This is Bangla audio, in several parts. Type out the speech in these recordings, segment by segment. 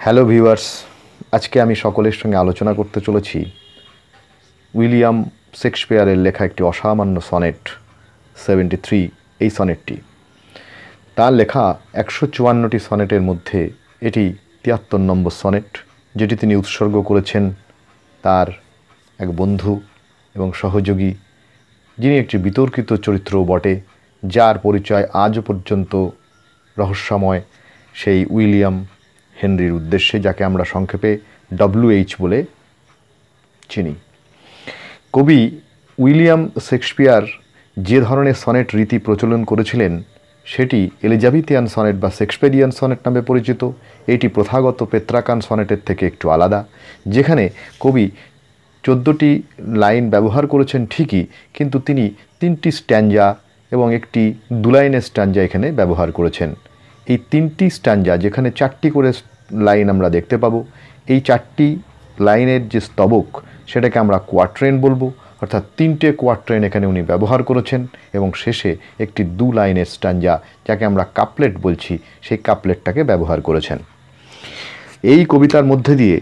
হ্যালো ভিউয়ার্স, আজকে আমি সকলের সঙ্গে আলোচনা করতে চলেছি উইলিয়াম শেক্সপিয়ারের লেখা একটি অসামান্য সনেট 73। এই সনেটটি তার লেখা 154টি সনেটের মধ্যে এটি 73 নম্বর সনেট, যেটি তিনি উৎসর্গ করেছেন তার এক বন্ধু এবং সহযোগী, যিনি একটি বিতর্কিত চরিত্রও বটে, যার পরিচয় আজও পর্যন্ত রহস্যময়, সেই উইলিয়াম হেনরির উদ্দেশ্যে, যাকে আমরা সংক্ষেপে WH বলে চিনি। কবি উইলিয়াম শেক্সপিয়ার যে ধরনের সনেট রীতি প্রচলন করেছিলেন সেটি এলিজাবেথিয়ান সনেট বা শেক্সপিয়ারিয়ান সনেট নামে পরিচিত। এটি প্রথাগত পেত্রাকান সনেটের থেকে একটু আলাদা, যেখানে কবি 14টি লাইন ব্যবহার করেছেন ঠিকই, কিন্তু তিনি 3টি স্ট্যাঞ্জা এবং একটি 2 লাইনের স্ট্যাঞ্জা এখানে ব্যবহার করেছেন। এই 3টি স্ট্যাঞ্জা, যেখানে 4টি করে লাইন আমরা দেখতে পাবো, এই 4টি লাইনের যে স্তবক সেটাকে আমরা কোয়াট্রেন বলবো, অর্থাৎ 3টে কোয়াট্রেন এখানে উনি ব্যবহার করেছেন, এবং শেষে একটি 2 লাইনের স্ট্যাঞ্জা, যাকে আমরা কাপলেট বলছি, সেই কাপলেটটাকে ব্যবহার করেছেন। এই কবিতার মধ্যে দিয়ে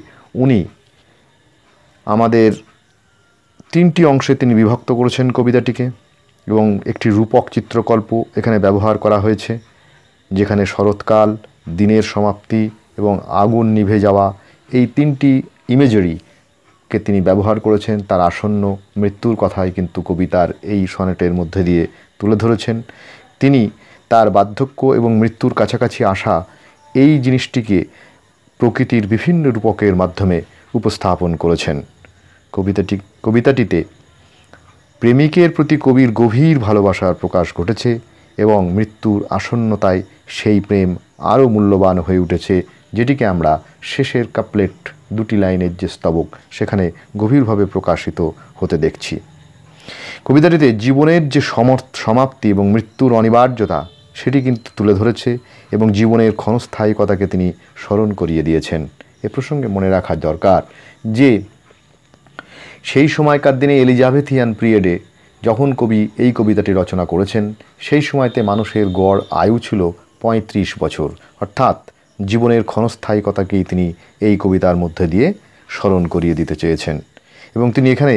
উনি আমাদের 3টি অংশে তিনি বিভক্ত করেছেন কবিতাটিকে, এবং একটি রূপক চিত্রকল্প এখানে ব্যবহার করা হয়েছে, যেখানে শরৎকাল, দিনের সমাপ্তি এবং আগুন নিভে যাওয়া, এই 3টি ইমেজারিকে তিনি ব্যবহার করেছেন। তার আসন্ন মৃত্যুর কথাই কিন্তু কবিতার এই সনেটের মধ্যে দিয়ে তুলে ধরেছেন। তিনি তার বার্ধক্য এবং মৃত্যুর কাছাকাছি আসা এই জিনিসটিকে প্রকৃতির বিভিন্ন রূপকের মাধ্যমে উপস্থাপন করেছেন। কবিতাটিতে প্রেমিকের প্রতি কবির গভীর ভালোবাসার প্রকাশ ঘটেছে, এবং মৃত্যুর আসন্নতায় সেই প্রেম আরও মূল্যবান হয়ে উঠেছে, যেটিকে আমরা শেষের কাপলেট 2টি লাইনের যে স্তবক সেখানে গভীরভাবে প্রকাশিত হতে দেখছি। কবিতাটিতে জীবনের যে সমাপ্তি এবং মৃত্যুর অনিবার্যতা সেটি কিন্তু তুলে ধরেছে, এবং জীবনের ক্ষণস্থায়িকতাকে তিনি স্মরণ করিয়ে দিয়েছেন। এ প্রসঙ্গে মনে রাখা দরকার যে সেই সময়কার দিনে এলিজাবেথিয়ান পিরিয়ডে যখন কবি এই কবিতাটি রচনা করেছেন, সেই সময়তে মানুষের গড় আয়ু ছিল 35 বছর, অর্থাৎ জীবনের ক্ষণস্থায়িকতাকেই তিনি এই কবিতার মধ্যে দিয়ে স্মরণ করিয়ে দিতে চেয়েছেন, এবং তিনি এখানে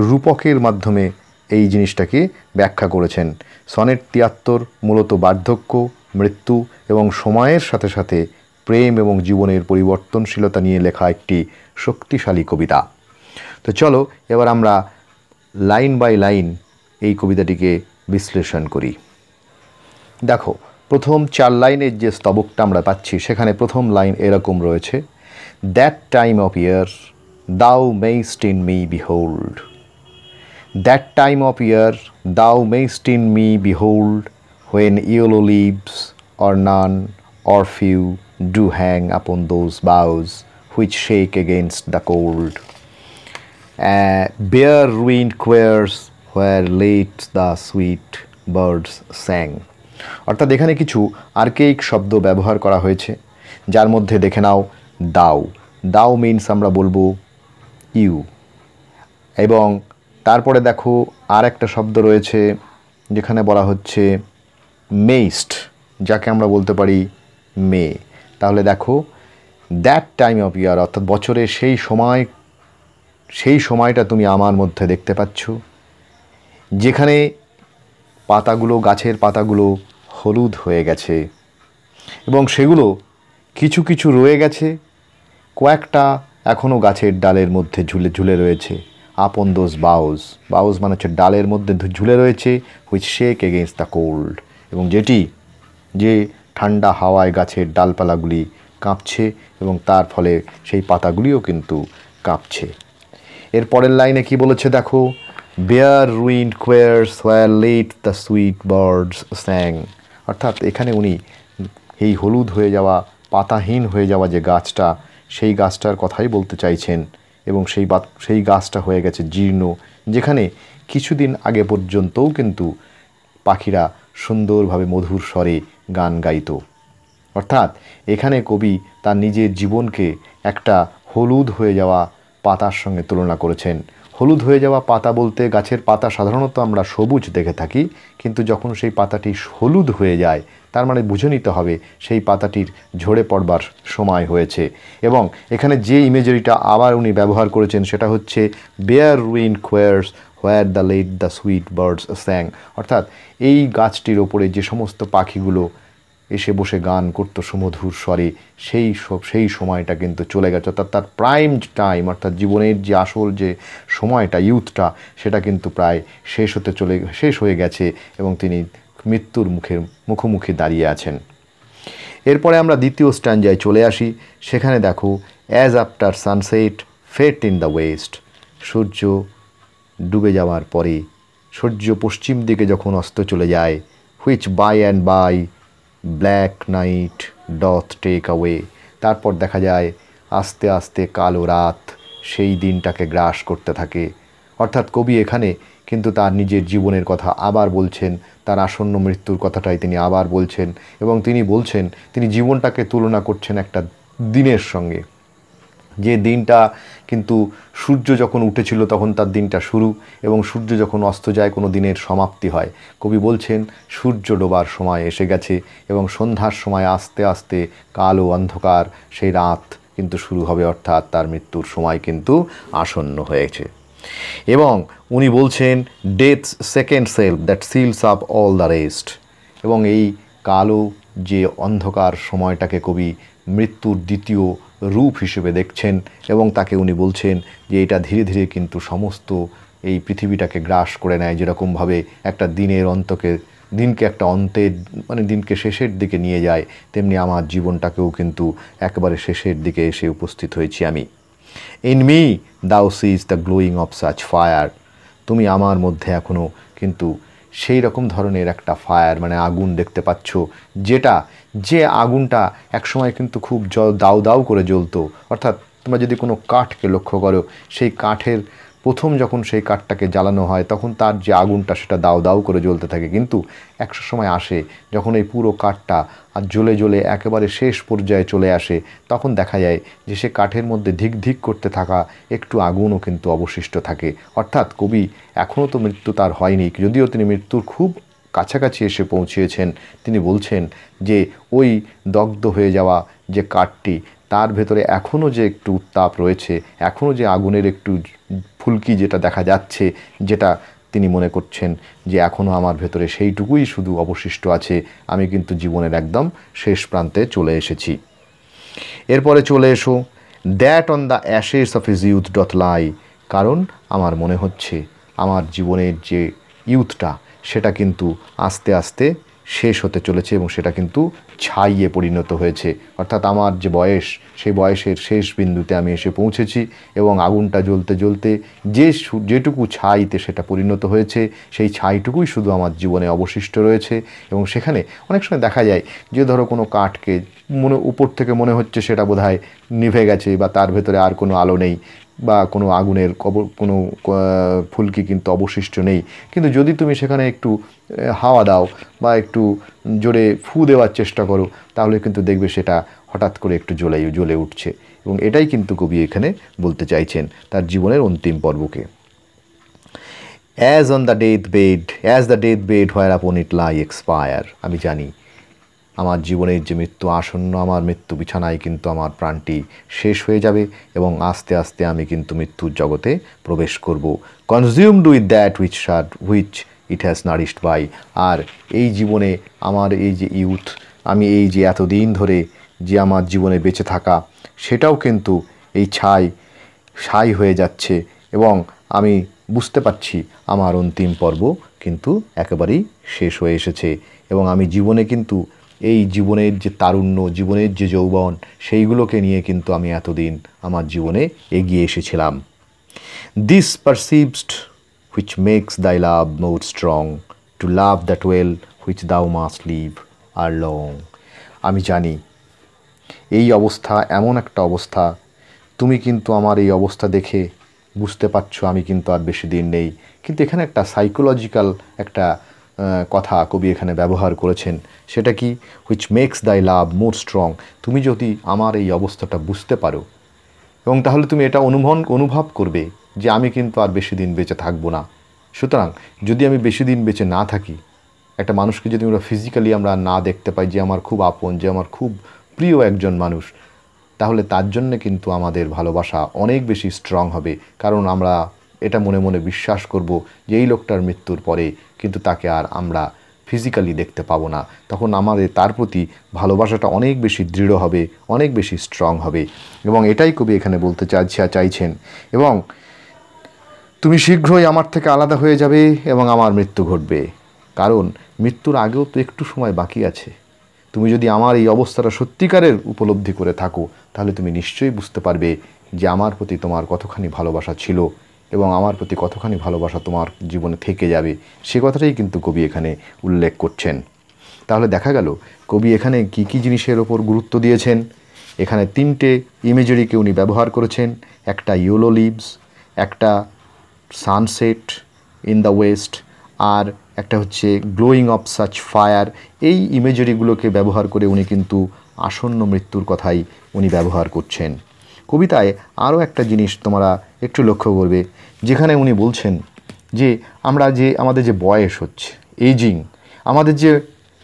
রূপকের মাধ্যমে এই জিনিসটাকে ব্যাখ্যা করেছেন। সনেট 73 মূলত বার্ধক্য, মৃত্যু এবং সময়ের সাথে সাথে প্রেম এবং জীবনের পরিবর্তনশীলতা নিয়ে লেখা একটি শক্তিশালী কবিতা। তো চলো এবার আমরা লাইন বাই লাইন এই কবিতাটিকে বিশ্লেষণ করি। দেখো, প্রথম 4 লাইনের যে স্তবকটা আমরা পাচ্ছি, সেখানে প্রথম লাইন এরকম রয়েছে: that time of year thou mayst in me behold. That time of year thou mayst in me behold, when yellow leaves or none or few do hang upon those boughs which shake against the cold. Bare ruined quares where late the sweet birds sang. অর্থাৎ এখানে কিছু আর্কেইক শব্দ ব্যবহার করা হয়েছে, যার মধ্যে দেখে নাও দাও। দাও মিনস আমরা বলবো ইউ, এবং তারপরে দেখো আর একটা শব্দ রয়েছে যেখানে বলা হচ্ছে মেইস্ট, যাকে আমরা বলতে পারি মে। তাহলে দেখো, দ্যাট টাইম অফ ইয়ার অর্থাৎ বছরের সেই সময়টা তুমি আমার মধ্যে দেখতে পাচ্ছ, যেখানে পাতাগুলো, গাছের পাতাগুলো হলুদ হয়ে গেছে, এবং সেগুলো কিছু কিছু রয়ে গেছে, কয়েকটা এখনও গাছের ডালের মধ্যে ঝুলে রয়েছে। আপন দোজ বাউজ, বাউজ মানে হচ্ছে ডালের মধ্যে ঝুলে রয়েছে, which shake against the cold, এবং যে ঠান্ডা হাওয়ায় গাছের ডালপালাগুলি কাঁপছে, এবং তার ফলে সেই পাতাগুলিও কিন্তু কাঁপছে। এর পরের লাইনে কি বলেছে দেখো, bare ruined choirs where late the sweet birds sang. অর্থাৎ এখানে উনি এই হলুদ হয়ে যাওয়া, পাতাহীন হয়ে যাওয়া যে গাছটা, সেই গাছটার কথাই বলতে চাইছেন, এবং সেই গাছটা হয়ে গেছে জীর্ণ, যেখানে কিছুদিন আগে পর্যন্তও কিন্তু পাখিরা সুন্দরভাবে মধুর স্বরে গান গাইত। অর্থাৎ এখানে কবি তার নিজের জীবনকে একটা হলুদ হয়ে যাওয়া পাতার সঙ্গে তুলনা করেছেন। হলুদ হয়ে যাওয়া পাতা বলতে, গাছের পাতা সাধারণত আমরা সবুজ দেখে থাকি, কিন্তু যখন সেই পাতাটি হলুদ হয়ে যায় তার মানে বুঝে নিতে হবে সেই পাতাটির ঝরে পড়বার সময় হয়েছে। এবং এখানে যে ইমেজারিটা আবার উনি ব্যবহার করেছেন সেটা হচ্ছে bare ruin choirs where the late the sweet birds sang, অর্থাৎ এই গাছটির ওপরে যে সমস্ত পাখিগুলো এসে বসে গান করতো সুমধুর স্বরে, সেই সময়টা কিন্তু চলে গেছে। অর্থাৎ তার প্রাইম টাইম, অর্থাৎ জীবনের যে আসল যে সময়টা, ইউথটা, সেটা কিন্তু প্রায় শেষ হয়ে গেছে এবং তিনি মৃত্যুর মুখোমুখি দাঁড়িয়ে আছেন। এরপরে আমরা দ্বিতীয় স্ট্যান্জায় চলে আসি। সেখানে দেখো, as after sunset fadeth in the west, সূর্য ডুবে যাওয়ার পরে, সূর্য পশ্চিম দিকে যখন অস্ত চলে যায়, which by and by black night doth take away, তারপর দেখা যায় আস্তে আস্তে কালো রাত সেই দিনটাকে গ্রাস করতে থাকে। অর্থাৎ কবি এখানে কিন্তু তার নিজের জীবনের কথা আবার বলছেন, তার আসন্ন মৃত্যুর কথাটাই তিনি আবার বলছেন এবং তিনি বলছেন, তিনি জীবনটাকে তুলনা করছেন একটা দিনের সঙ্গে। যে দিনটা কিন্তু সূর্য যখন উঠেছিল তখন তার দিনটা শুরু এবং সূর্য যখন অস্ত যায় কোনো দিনের সমাপ্তি হয়। কবি বলছেন সূর্য ডোবার সময় এসে গেছে এবং সন্ধ্যার সময় আস্তে আস্তে কালো অন্ধকার সেই রাত কিন্তু শুরু হবে, অর্থাৎ তার মৃত্যুর সময় কিন্তু আসন্ন হয়েছে। এবং উনি বলছেন death's second self that seals up all the rest, এবং এই কালো যে অন্ধকার সময়টাকে কবি মৃত্যুর দ্বিতীয় রূপ হিসেবে দেখছেন এবং তাকে উনি বলছেন যে এটা ধীরে ধীরে কিন্তু সমস্ত এই পৃথিবীটাকে গ্রাস করে নেয়। যেরকমভাবে একটা দিনকে একটা অন্তের মানে দিনকে শেষের দিকে নিয়ে যায়, তেমনি আমার জীবনটাকেও কিন্তু একেবারে শেষের দিকে এসে উপস্থিত হয়েছি আমি। In me thou seest the glowing of such fire, তুমি আমার মধ্যে এখনও কিন্তু সেই রকম ধরনের একটা ফায়ার মানে আগুন দেখতে পাচ্ছ, যে আগুনটা একসময় কিন্তু খুব দাউ দাউ করে জ্বলতো। অর্থাৎ তোমরা যদি কোনো কাঠকে লক্ষ্য করো, সেই কাঠের প্রথম যখন সেই কাঠটাকে জ্বালানো হয় তখন তার যে আগুনটা সেটা দাউ দাউ করে জ্বলতে থাকে, কিন্তু একটা সময় আসে যখন এই পুরো কাঠটা আর জ্বলে জ্বলে একেবারে শেষ পর্যায়ে চলে আসে, তখন দেখা যায় যে সে কাঠের মধ্যে ধিক ধিক করতে থাকা একটু আগুনও কিন্তু অবশিষ্ট থাকে। অর্থাৎ কবি এখনও তো মৃত্যু তার হয়নি, যদিও তিনি মৃত্যুর খুব কাছাকাছি এসে পৌঁছেছেন। তিনি বলছেন যে ওই দগ্ধ হয়ে যাওয়া যে কাঠটি, তার ভেতরে এখনও যে একটু উত্তাপ রয়েছে, এখনও যে আগুনের একটু ফুলকি যেটা দেখা যাচ্ছে, যেটা তিনি মনে করছেন যে এখনও আমার ভেতরে সেইটুকুই শুধু অবশিষ্ট আছে, আমি কিন্তু জীবনের একদম শেষ প্রান্তে চলে এসেছি। এরপরে চলে এসো, that on the ashes of his youth doth lie, কারণ আমার মনে হচ্ছে আমার জীবনের যে ইউথটা সেটা কিন্তু আস্তে আস্তে শেষ হতে চলেছে এবং সেটা কিন্তু ছাইয়ে পরিণত হয়েছে। অর্থাৎ আমার যে বয়স, সেই বয়সের শেষ বিন্দুতে আমি এসে পৌঁছেছি এবং আগুনটা জ্বলতে জ্বলতে যেটুকু ছাইতে সেটা পরিণত হয়েছে, সেই ছাইটুকুই শুধু আমার জীবনে অবশিষ্ট রয়েছে। এবং সেখানে অনেক সময় দেখা যায় যে ধরো কোনো কাঠকে উপর থেকে মনে হচ্ছে সেটা বোধহয় নিভে গেছে বা তার ভেতরে আর কোনো আলো নেই বা কোনো আগুনের কোনো ফুলকি কিন্তু অবশিষ্ট নেই, কিন্তু যদি তুমি সেখানে একটু হাওয়া দাও বা একটু জোরে ফু দেওয়ার চেষ্টা করো, তাহলে কিন্তু দেখবে সেটা হঠাৎ করে একটু জ্বলে উঠছে। এবং এটাই কিন্তু কবি এখানে বলতে চাইছেন তার জীবনের অন্তিম পর্বকে। অ্যাজ দ্য ডেথ বেড হোয়ার আপন ইট লাই এক্সপায়ার, আমি জানি আমার জীবনের যে মৃত্যু আসন্ন, আমার মৃত্যু বিছানায় কিন্তু আমার প্রাণটি শেষ হয়ে যাবে এবং আস্তে আস্তে আমি কিন্তু মৃত্যুর জগতে প্রবেশ করব। Consumed with that which it has nourished by, আর এই জীবনে আমার এই যে ইউথ, আমি এই যে এতদিন ধরে যে আমার জীবনে বেঁচে থাকা, সেটাও কিন্তু এই ছাই হয়ে যাচ্ছে এবং আমি বুঝতে পারছি আমার অন্তিম পর্ব কিন্তু একেবারেই শেষ হয়ে এসেছে এবং আমি জীবনে কিন্তু এই জীবনের যে তারুণ্য, জীবনের যে যৌবন, সেইগুলোকে নিয়ে কিন্তু আমি এতদিন আমার জীবনে এগিয়ে এসেছিলাম। This perceived which makes thy love more strong, to love that well which thou must leave ere long, আমি জানি এই অবস্থা এমন একটা অবস্থা, তুমি কিন্তু আমার এই অবস্থা দেখে বুঝতে পারছো আমি কিন্তু আর বেশি দিন নেই। কিন্তু এখানে একটা সাইকোলজিক্যাল একটা কথা কবি এখানে ব্যবহার করেছেন, সেটা কি, which makes thy love more strong, তুমি যদি আমার এই অবস্থাটা বুঝতে পারো এবং তাহলে তুমি এটা অনুভব করবে যে আমি কিন্তু আর বেশি দিন বেঁচে থাকবো না। সুতরাং যদি আমি বেশি দিন বেঁচে না থাকি, একটা মানুষকে যদি আমরা ফিজিক্যালি আমরা না দেখতে পাই যে আমার খুব আপন, যে আমার খুব প্রিয় একজন মানুষ, তাহলে তার জন্যে কিন্তু আমাদের ভালোবাসা অনেক বেশি স্ট্রং হবে। কারণ আমরা এটা মনে মনে বিশ্বাস করব যে এই লোকটার মৃত্যুর পরে কিন্তু তাকে আর আমরা ফিজিক্যালি দেখতে পাবো না। তখন আমাদের তার প্রতি ভালোবাসাটা অনেক বেশি দৃঢ় হবে, অনেক বেশি স্ট্রং হবে। এবং এটাই কবি এখানে বলতে চাইছেন। এবং তুমি শীঘ্রই আমার থেকে আলাদা হয়ে যাবে এবং আমার মৃত্যু ঘটবে, কারণ মৃত্যুর আগেও তো একটু সময় বাকি আছে। তুমি যদি আমার এই অবস্থাটা সত্যিকারের উপলব্ধি করে থাকো, তাহলে তুমি নিশ্চয়ই বুঝতে পারবে যে আমার প্রতি তোমার কতখানি ভালোবাসা ছিল এবং আমার প্রতি কতখানি ভালোবাসা তোমার জীবনে থেকে যাবে। সে কথাটাই কিন্তু কবি এখানে উল্লেখ করছেন। তাহলে দেখা গেল কবি এখানে কি কি জিনিসের ওপর গুরুত্ব দিয়েছেন। এখানে 3টে ইমেজারিকে উনি ব্যবহার করেছেন। একটা ইয়েলো লিভস, একটা সানসেট ইন দ্য ওয়েস্ট, আর একটা হচ্ছে গ্লোয়িং অফ সাচ ফায়ার। এই ইমেজারিগুলোকে ব্যবহার করে উনি কিন্তু আসন্ন মৃত্যুর কথাই উনি ব্যবহার করছেন। কবিতায় আরও একটা জিনিস তোমরা একটু লক্ষ্য করবে, যেখানে উনি বলছেন যে আমাদের যে বয়স হচ্ছে, এজিং, আমাদের যে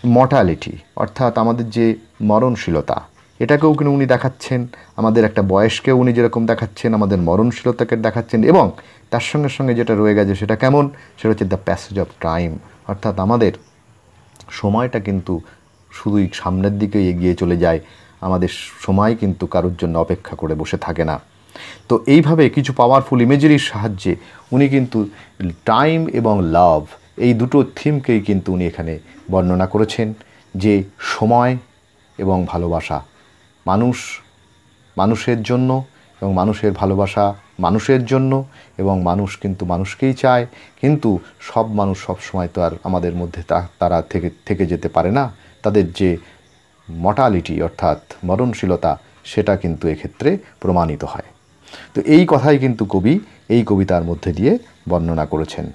মর্টালিটি অর্থাৎ আমাদের যে মরণশীলতা, এটাকেও কিন্তু উনি দেখাচ্ছেন। আমাদের একটা বয়সকেও উনি যেরকম দেখাচ্ছেন, আমাদের মরণশীলতাকে দেখাচ্ছেন। এবং তার সঙ্গে সঙ্গে যেটা রয়ে গেছে সেটা কেমন, সেটা হচ্ছে দ্য প্যাসেজ অফ টাইম, অর্থাৎ আমাদের সময়টা কিন্তু শুধুই সামনের দিকে এগিয়ে চলে যায়, আমাদের সময় কিন্তু কারোর জন্য অপেক্ষা করে বসে থাকে না। তো এইভাবে কিছু পাওয়ারফুল ইমেজারির সাহায্যে উনি কিন্তু টাইম এবং লাভ, এই দুটো থিমকেই কিন্তু উনি এখানে বর্ণনা করেছেন, যে সময় এবং ভালোবাসা, মানুষের জন্য এবং মানুষের ভালোবাসা মানুষের জন্য, এবং মানুষ কিন্তু মানুষকেই চায়। কিন্তু সব মানুষ সব সময় তো আর আমাদের মধ্যে তারা থেকে যেতে পারে না। তাদের যে মর্টালিটি অর্থাৎ মরণশীলতা, সেটা কিন্তু এক্ষেত্রে প্রমাণিত হয়। তো এই কথাই কিন্তু কবি এই কবিতার মধ্যে দিয়ে বর্ণনা করেছেন।